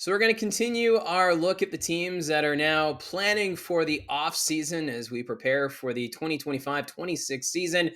So we're going to continue our look at the teams that are now planning for the off season as we prepare for the 2025-26 season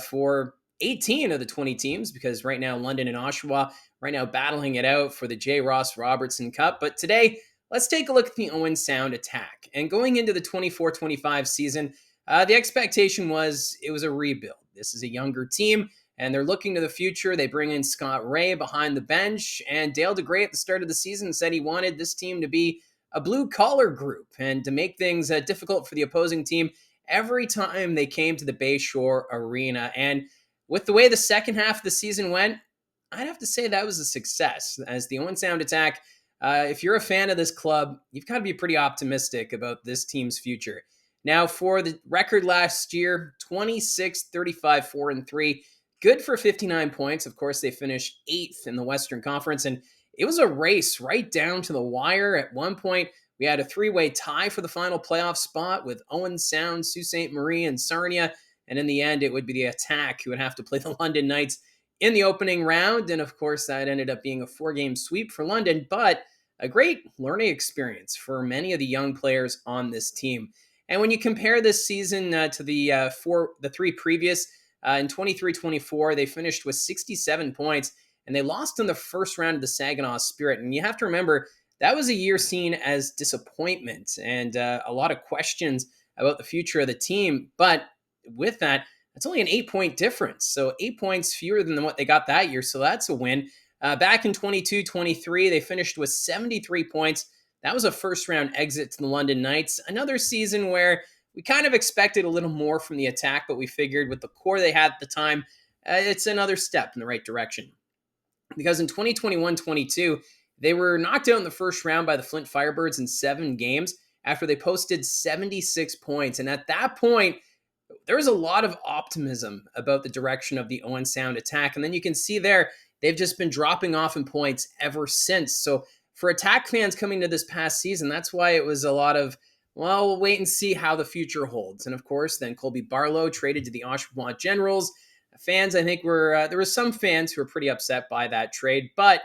for 18 of the 20 teams, because right now London and Oshawa right now battling it out for the J. Ross Robertson Cup. But today, let's take a look at the Owen Sound Attack. And going into the 24-25 season, the expectation was it was a rebuild. This is a younger team and they're looking to the future. They bring in Scott Ray behind the bench, and Dale DeGray at the start of the season said he wanted this team to be a blue-collar group and to make things difficult for the opposing team every time they came to the Bayshore Arena. And with the way the second half of the season went, I'd have to say that was a success. As the Owen Sound Attack, if you're a fan of this club, you've got to be pretty optimistic about this team's future. Now, for the record last year, 26, 35, 4, and 3. Good for 59 points. Of course, they finished 8th in the Western Conference, and it was a race right down to the wire. At one point, we had a three-way tie for the final playoff spot with Owen Sound, Sault Ste. Marie, and Sarnia. And in the end, it would be the Attack who would have to play the London Knights in the opening round. And of course, that ended up being a 4-game sweep for London, but a great learning experience for many of the young players on this team. And when you compare this season to the three previous, in 23-24, they finished with 67 points, and they lost in the first round of the Saginaw Spirit. And you have to remember, that was a year seen as disappointment and a lot of questions about the future of the team. But with that, that's only an 8-point difference. So 8 points fewer than what they got that year. So that's a win. Back in 22-23, they finished with 73 points. That was a first-round exit to the London Knights. Another season where we kind of expected a little more from the Attack, but we figured with the core they had at the time, it's another step in the right direction. Because in 2021-22, they were knocked out in the first round by the Flint Firebirds in 7 games after they posted 76 points. And at that point, there was a lot of optimism about the direction of the Owen Sound Attack. And then you can see there, they've just been dropping off in points ever since. So for Attack fans coming to this past season, that's why it was a lot of, well, we'll wait and see how the future holds. And of course, then Colby Barlow traded to the Oshawa Generals. Fans, I think, there were some fans who were pretty upset by that trade. But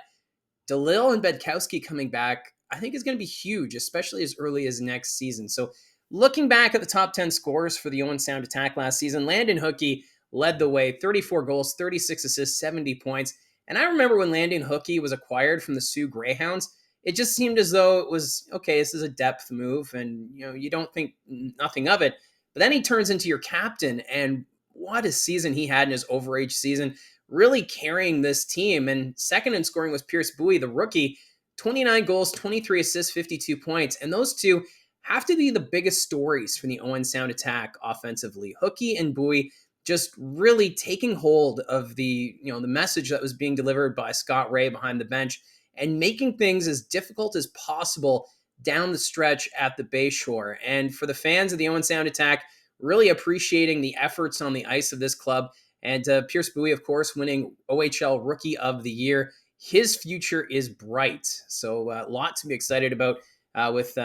DeLille and Bedkowski coming back, I think is going to be huge, especially as early as next season. So looking back at the top 10 scorers for the Owen Sound Attack last season, Landon Hookey led the way, 34 goals, 36 assists, 70 points. And I remember when Landon Hookey was acquired from the Sioux Greyhounds, it just seemed as though it was, okay, this is a depth move, and you don't think nothing of it. But then he turns into your captain, and what a season he had in his overage season, really carrying this team. And second in scoring was Pierce Bowie, the rookie, 29 goals, 23 assists, 52 points. And those two have to be the biggest stories from the Owen Sound Attack offensively. Hookey and Bowie just really taking hold of the message that was being delivered by Scott Ray behind the bench and making things as difficult as possible down the stretch at the Bayshore. And for the fans of the Owen Sound Attack, really appreciating the efforts on the ice of this club. And Pierce Bowie, of course, winning OHL Rookie of the Year. His future is bright. So a lot to be excited about with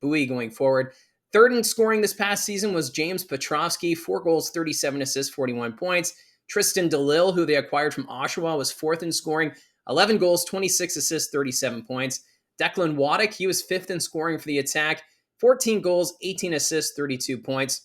Bowie going forward. Third in scoring this past season was James Petrovsky, 4 goals, 37 assists, 41 points. Tristan DeLille, who they acquired from Oshawa, was fourth in scoring, 11 goals, 26 assists, 37 points. Declan Waddick, he was fifth in scoring for the Attack, 14 goals, 18 assists, 32 points.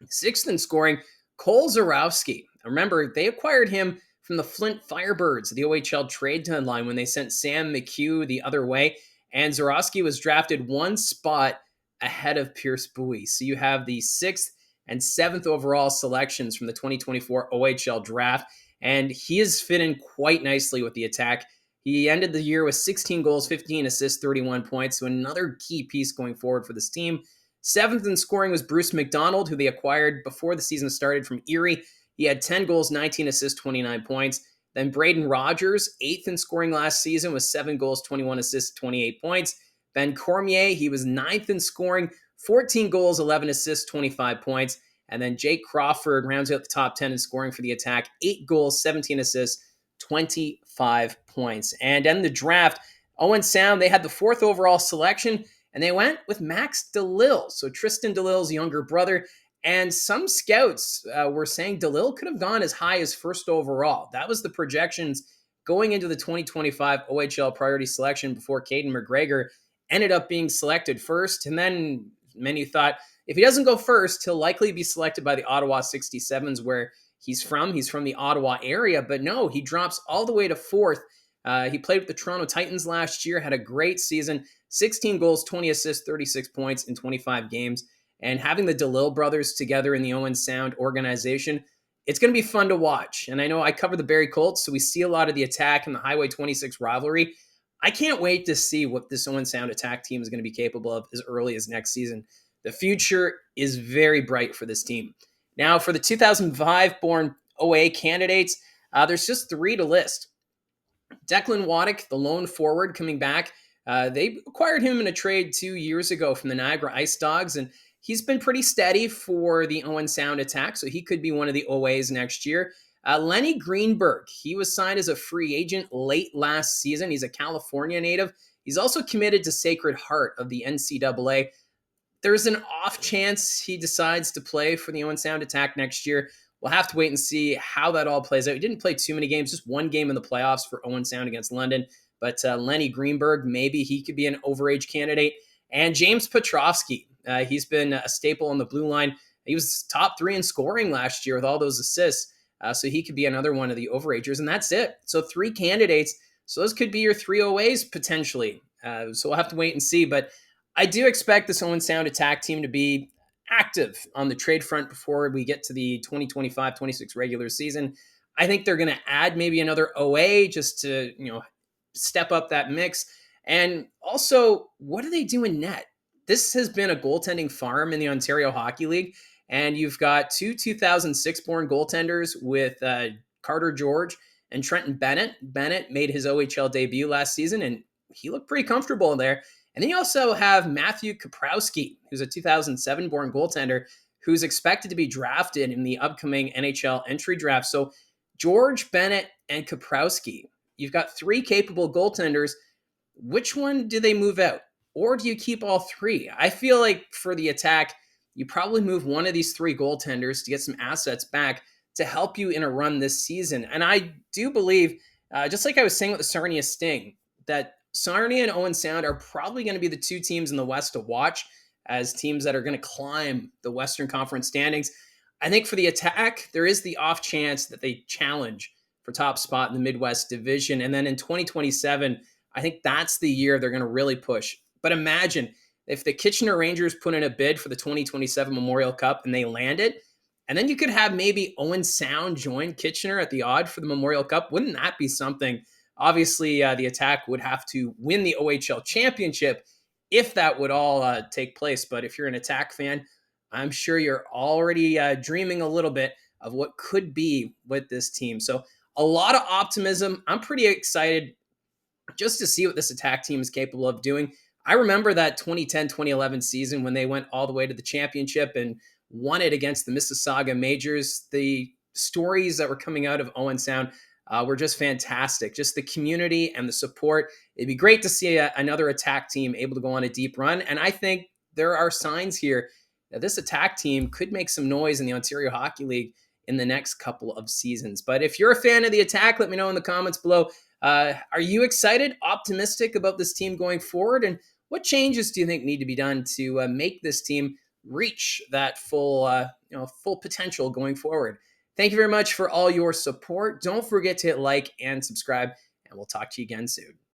Sixth in scoring, Cole Zarowski. Remember, they acquired him from the Flint Firebirds, the OHL trade deadline, when they sent Sam McHugh the other way. And Zarowski was drafted one spot ahead of Pierce Bowie. So you have the 6th and 7th overall selections from the 2024 OHL draft. And he has fit in quite nicely with the Attack. He ended the year with 16 goals, 15 assists, 31 points. So another key piece going forward for this team. 7th in scoring was Bruce McDonald, who they acquired before the season started from Erie. He had 10 goals, 19 assists, 29 points. Then Braden Rogers, 8th in scoring last season with 7 goals, 21 assists, 28 points. Ben Cormier, he was 9th in scoring, 14 goals, 11 assists, 25 points. And then Jake Crawford rounds out the top 10 in scoring for the Attack, 8 goals, 17 assists, 25 points. And in the draft, Owen Sound, they had the 4th overall selection, and they went with Max DeLille, so Tristan DeLille's younger brother. And some scouts were saying DeLille could have gone as high as 1st overall. That was the projections going into the 2025 OHL priority selection before Caden McGregor ended up being selected first. And then many thought if he doesn't go first, he'll likely be selected by the Ottawa 67s, where he's from. He's from the Ottawa area, but no, he drops all the way to fourth. He played with the Toronto Titans last year, had a great season, 16 goals, 20 assists, 36 points in 25 games. And having the DeLille brothers together in the Owen Sound organization, it's going to be fun to watch. And I know I cover the Barrie Colts, so we see a lot of the Attack and the Highway 26 rivalry. I can't wait to see what this Owen Sound Attack team is going to be capable of as early as next season. The future is very bright for this team. Now, for the 2005 born OA candidates, there's just three to list. Declan Waddick, the lone forward coming back, they acquired him in a trade 2 years ago from the Niagara Ice Dogs, and he's been pretty steady for the Owen Sound Attack, so he could be one of the OAs next year. Lenny Greenberg, he was signed as a free agent late last season. He's a California native. He's also committed to Sacred Heart of the NCAA. There's an off chance he decides to play for the Owen Sound Attack next year. We'll have to wait and see how that all plays out. He didn't play too many games, just one game in the playoffs for Owen Sound against London. But Lenny Greenberg, maybe he could be an overage candidate. And James Petrovsky, he's been a staple on the blue line. He was top 3 in scoring last year with all those assists. So he could be another one of the overagers. And that's it. So 3 candidates. So those could be your 3 OAs potentially. So we'll have to wait and see. But I do expect this Owen Sound Attack team to be active on the trade front before we get to the 2025-26 regular season. I think they're going to add maybe another OA just to, step up that mix. And also, what do they do in net? This has been a goaltending farm in the Ontario Hockey League, and you've got 2 2006 born goaltenders with Carter George and Trenton Bennett. Bennett made his OHL debut last season, and he looked pretty comfortable there. And then you also have Matthew Kaprowski, who's a 2007 born goaltender who's expected to be drafted in the upcoming NHL entry draft. So George, Bennett, and Kaprowski, you've got 3 capable goaltenders. Which one do they move out? Or do you keep all 3? I feel like for the Attack, you probably move one of these 3 goaltenders to get some assets back to help you in a run this season. And I do believe, just like I was saying with the Sarnia Sting, that Sarnia and Owen Sound are probably going to be the 2 teams in the West to watch as teams that are going to climb the Western Conference standings. I think for the Attack, there is the off chance that they challenge for top spot in the Midwest Division. And then in 2027, I think that's the year they're going to really push. But imagine if the Kitchener Rangers put in a bid for the 2027 Memorial Cup and they land it, and then you could have maybe Owen Sound join Kitchener at the odd for the Memorial Cup. Wouldn't that be something? Obviously, the Attack would have to win the OHL championship if that would all take place. But if you're an Attack fan, I'm sure you're already dreaming a little bit of what could be with this team. So a lot of optimism. I'm pretty excited just to see what this Attack team is capable of doing. I remember that 2010-2011 season when they went all the way to the championship and won it against the Mississauga Majors. The stories that were coming out of Owen Sound were just fantastic. Just the community and the support. It'd be great to see another Attack team able to go on a deep run. And I think there are signs here that this Attack team could make some noise in the Ontario Hockey League in the next couple of seasons. But if you're a fan of the Attack, let me know in the comments below. Are you excited, optimistic about this team going forward? And what changes do you think need to be done to make this team reach that full potential going forward? Thank you very much for all your support. Don't forget to hit like and subscribe, and we'll talk to you again soon.